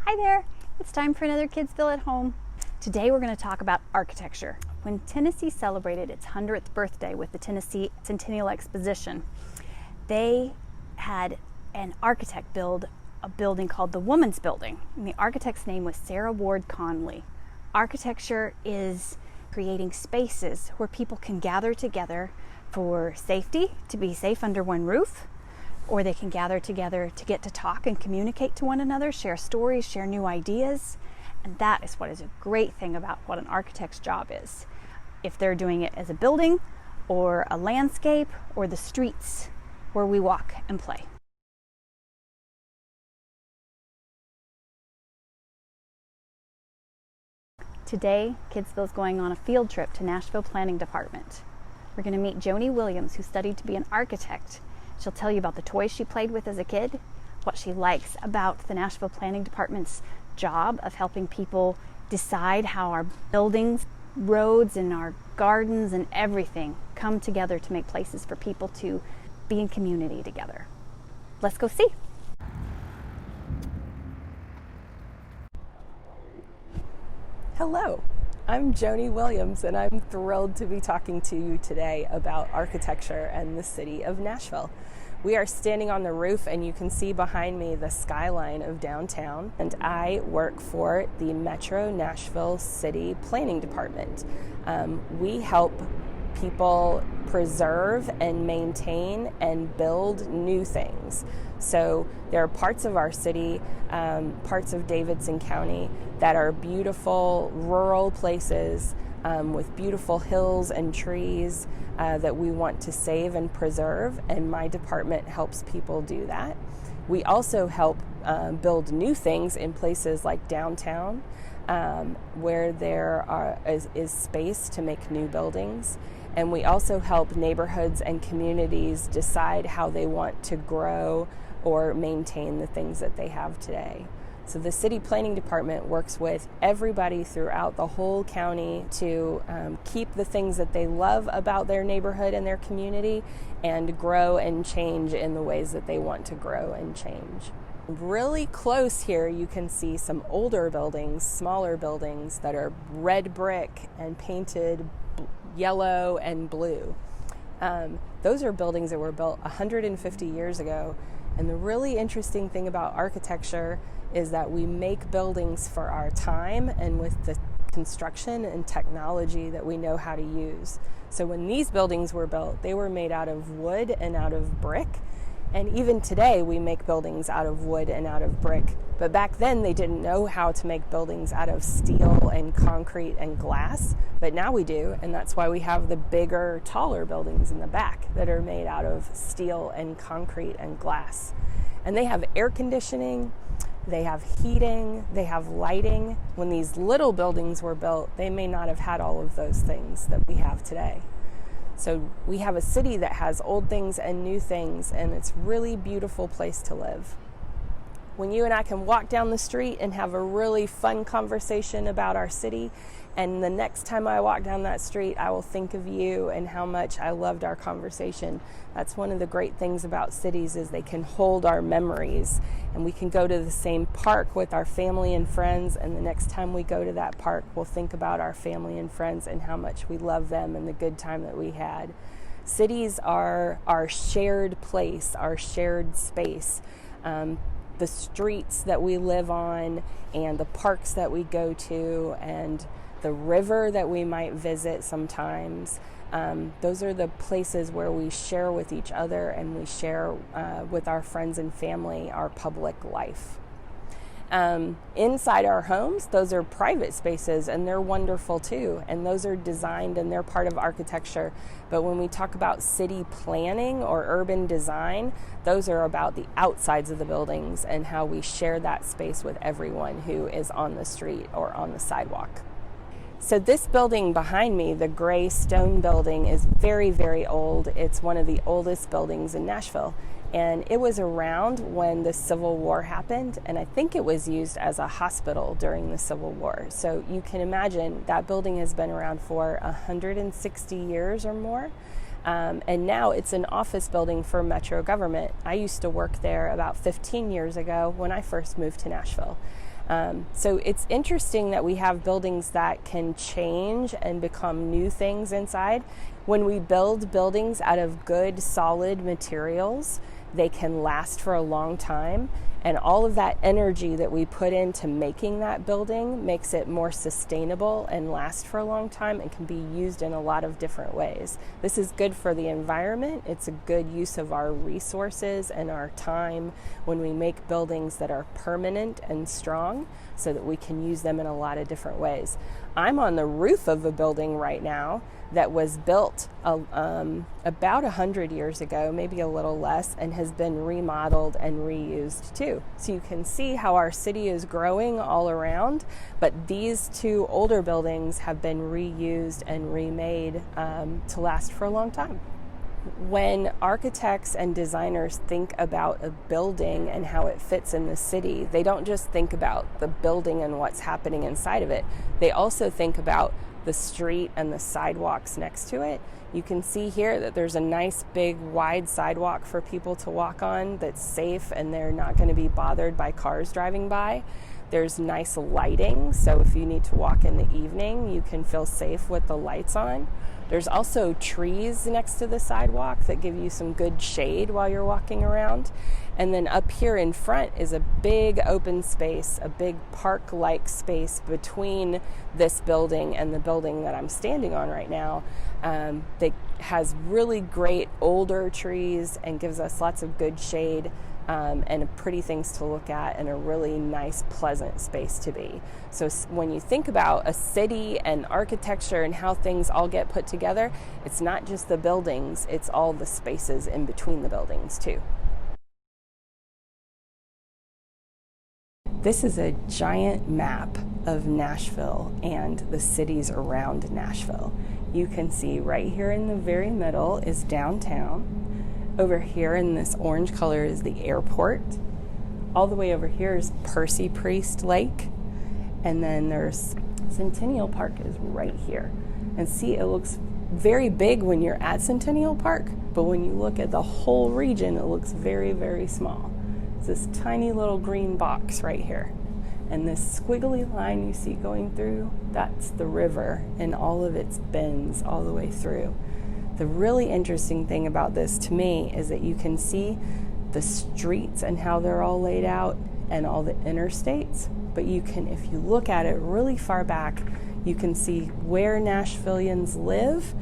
Hi there, it's time for another Kidsville at Home. Today we're going to talk about architecture. When Tennessee celebrated its 100th birthday with the Tennessee Centennial Exposition, they had an architect build a building called the Woman's Building, and the architect's name was Sara Conley. Architecture is creating spaces where people can gather together for safety, to be safe under one roof, or they can gather together to get to talk and communicate to one another, share stories, share new ideas. And that is what is a great thing about what an architect's job is. If they're doing it as a building or a landscape or the streets where we walk and play. Today, Kidsville is going on a field trip to Nashville Planning Department. We're going to meet Joni Williams, who studied to be an architect. She'll tell you about the toys she played with as a kid, what she likes about the Nashville Planning Department's job of helping people decide how our buildings, roads, and our gardens and everything come together to make places for people to be in community together. Let's go see. Hello, I'm Joni Williams, and I'm thrilled to be talking to you today about architecture and the city of Nashville. We are standing on the roof, and you can see behind me the skyline of downtown, and I work for the Metro Nashville City Planning Department. We help people preserve and maintain and build new things. So there are parts of our city, parts of Davidson County, that are beautiful rural places with beautiful hills and trees that we want to save and preserve, and my department helps people do that. We also help build new things in places like downtown, where there is space to make new buildings. And we also help neighborhoods and communities decide how they want to grow or maintain the things that they have today. So the City Planning Department works with everybody throughout the whole county to keep the things that they love about their neighborhood and their community and grow and change in the ways that they want to grow and change. Really close here you can see some older buildings, smaller buildings that are red brick and painted yellow and blue. Those are buildings that were built 150 years ago. And the really interesting thing about architecture is that we make buildings for our time and with the construction and technology that we know how to use. So when these buildings were built, they were made out of wood and out of brick. And even today, we make buildings out of wood and out of brick. But back then, they didn't know how to make buildings out of steel and concrete and glass. But now we do, and that's why we have the bigger, taller buildings in the back that are made out of steel and concrete and glass. And they have air conditioning, they have heating, they have lighting. When these little buildings were built, they may not have had all of those things that we have today. So we have a city that has old things and new things, and it's a really beautiful place to live. When you and I can walk down the street and have a really fun conversation about our city, and the next time I walk down that street, I will think of you and how much I loved our conversation. That's one of the great things about cities, is they can hold our memories, and we can go to the same park with our family and friends, and the next time we go to that park, we'll think about our family and friends and how much we love them and the good time that we had. Cities are our shared place, our shared space. The streets that we live on and the parks that we go to and the river that we might visit sometimes. Those are the places where we share with each other and we share with our friends and family our public life. Inside our homes, those are private spaces, and they're wonderful too, and those are designed and they're part of architecture. But when we talk about city planning or urban design, those are about the outsides of the buildings and how we share that space with everyone who is on the street or on the sidewalk. So this building behind me, the gray stone building, is very, very old. It's one of the oldest buildings in Nashville. And it was around when the Civil War happened, and I think it was used as a hospital during the Civil War. So you can imagine that building has been around for 160 years or more. And now it's an office building for Metro government. I used to work there about 15 years ago when I first moved to Nashville. So it's interesting that we have buildings that can change and become new things inside. When we build buildings out of good, solid materials, they can last for a long time. And all of that energy that we put into making that building makes it more sustainable and last for a long time and can be used in a lot of different ways. This is good for the environment. It's a good use of our resources and our time when we make buildings that are permanent and strong so that we can use them in a lot of different ways. I'm on the roof of a building right now that was built about 100 years ago, maybe a little less, and has been remodeled and reused too. So you can see how our city is growing all around, but these two older buildings have been reused and remade to last for a long time. When architects and designers think about a building and how it fits in the city, they don't just think about the building and what's happening inside of it. They also think about the street and the sidewalks next to it. You can see here that there's a nice big wide sidewalk for people to walk on that's safe and they're not going to be bothered by cars driving by. There's nice lighting, so if you need to walk in the evening, you can feel safe with the lights on. There's also trees next to the sidewalk that give you some good shade while you're walking around. And then up here in front is a big open space, a big park-like space between this building and the building that I'm standing on right now that has really great older trees and gives us lots of good shade and pretty things to look at and a really nice, pleasant space to be. So when you think about a city and architecture and how things all get put together, it's not just the buildings, it's all the spaces in between the buildings too. This is a giant map of Nashville and the cities around Nashville. You can see right here in the very middle is downtown. Over here in this orange color is the airport. All the way over here is Percy Priest Lake. And then there's Centennial Park is right here. And see, it looks very big when you're at Centennial Park, but when you look at the whole region, it looks very, very small. It's this tiny little green box right here. And this squiggly line you see going through, that's the river and all of its bends all the way through. The really interesting thing about this to me is that you can see the streets and how they're all laid out and all the interstates, but you can, if you look at it really far back, you can see where Nashvillians live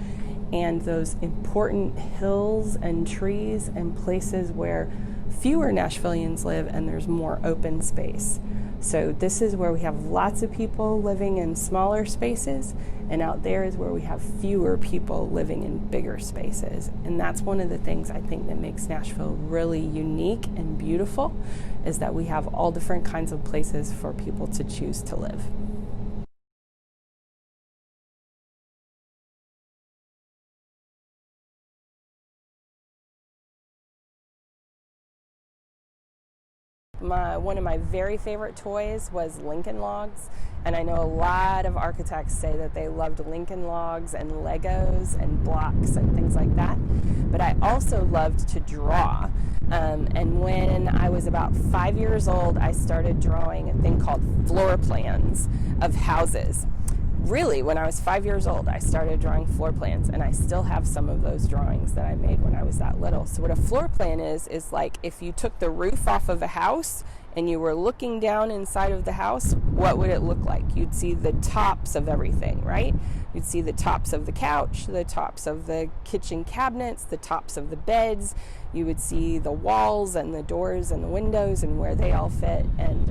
and those important hills and trees and places where fewer Nashvillians live and there's more open space. So this is where we have lots of people living in smaller spaces, and out there is where we have fewer people living in bigger spaces. And that's one of the things I think that makes Nashville really unique and beautiful, is that we have all different kinds of places for people to choose to live. One of my very favorite toys was Lincoln Logs, and I know a lot of architects say that they loved Lincoln Logs and Legos and blocks and things like that, but I also loved to draw. And when I was about 5 years old, I started drawing a thing called floor plans of houses. Really, when I was 5 years old, I started drawing floor plans, and I still have some of those drawings that I made when I was that little. So what a floor plan is like if you took the roof off of a house and you were looking down inside of the house, what would it look like? You'd see the tops of everything, right? You'd see the tops of the couch, the tops of the kitchen cabinets, the tops of the beds. You would see the walls and the doors and the windows and where they all fit. And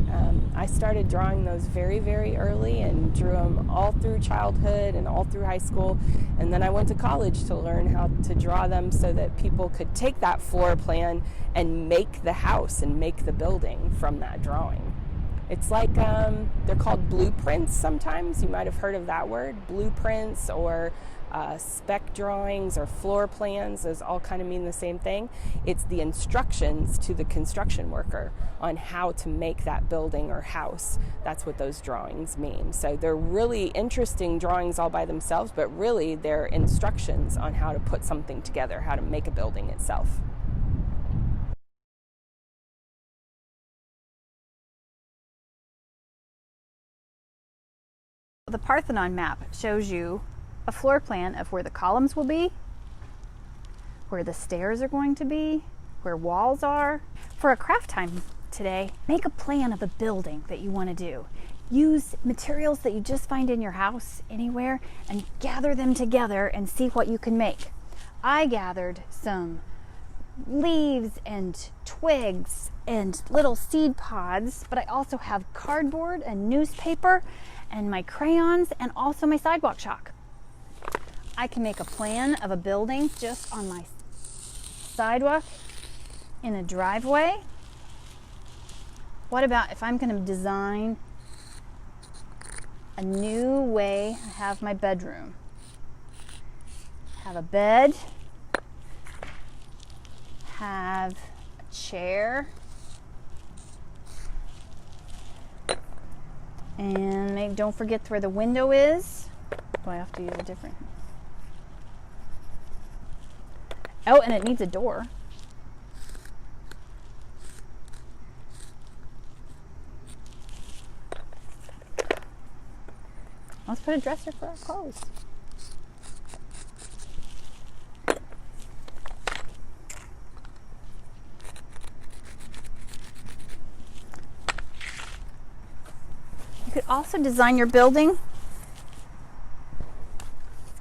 I started drawing those very, very early and drew them all through childhood and all through high school. And then I went to college to learn how to draw them so that people could take that floor plan and make the house and make the building from that drawing. It's like, they're called blueprints sometimes. You might have heard of that word, blueprints, or spec drawings or floor plans. Those all kind of mean the same thing. It's the instructions to the construction worker on how to make that building or house. That's what those drawings mean. So they're really interesting drawings all by themselves, but really they're instructions on how to put something together, how to make a building itself. the Parthenon map shows you a floor plan of where the columns will be, where the stairs are going to be, where walls are. For a craft time today, make a plan of a building that you want to do. Use materials that you just find in your house, anywhere, and gather them together and see what you can make. I gathered some leaves and twigs and little seed pods, but I also have cardboard and newspaper and my crayons and also my sidewalk chalk. I can make a plan of a building just on my sidewalk in a driveway. What about if I'm going to design a new way I have my bedroom? Have a bed, have a chair, and maybe don't forget where the window is. Do I have to use a different? Oh, and it needs a door. Let's put a dresser for our clothes. You could also design your building.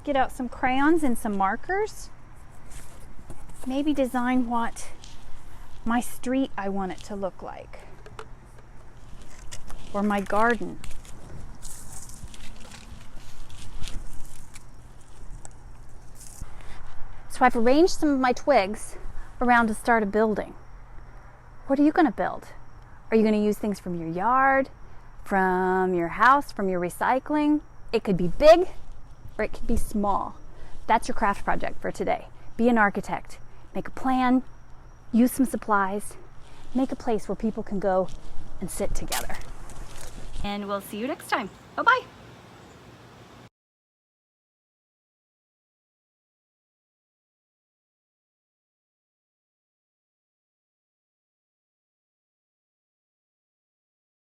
Get out some crayons and some markers. Maybe design what my street I want it to look like, or my garden. So I've arranged some of my twigs around to start a building. What are you going to build? Are you going to use things from your yard, from your house, from your recycling? It could be big or it could be small. That's your craft project for today. Be an architect. Make a plan, use some supplies, make a place where people can go and sit together. And we'll see you next time. Bye-bye.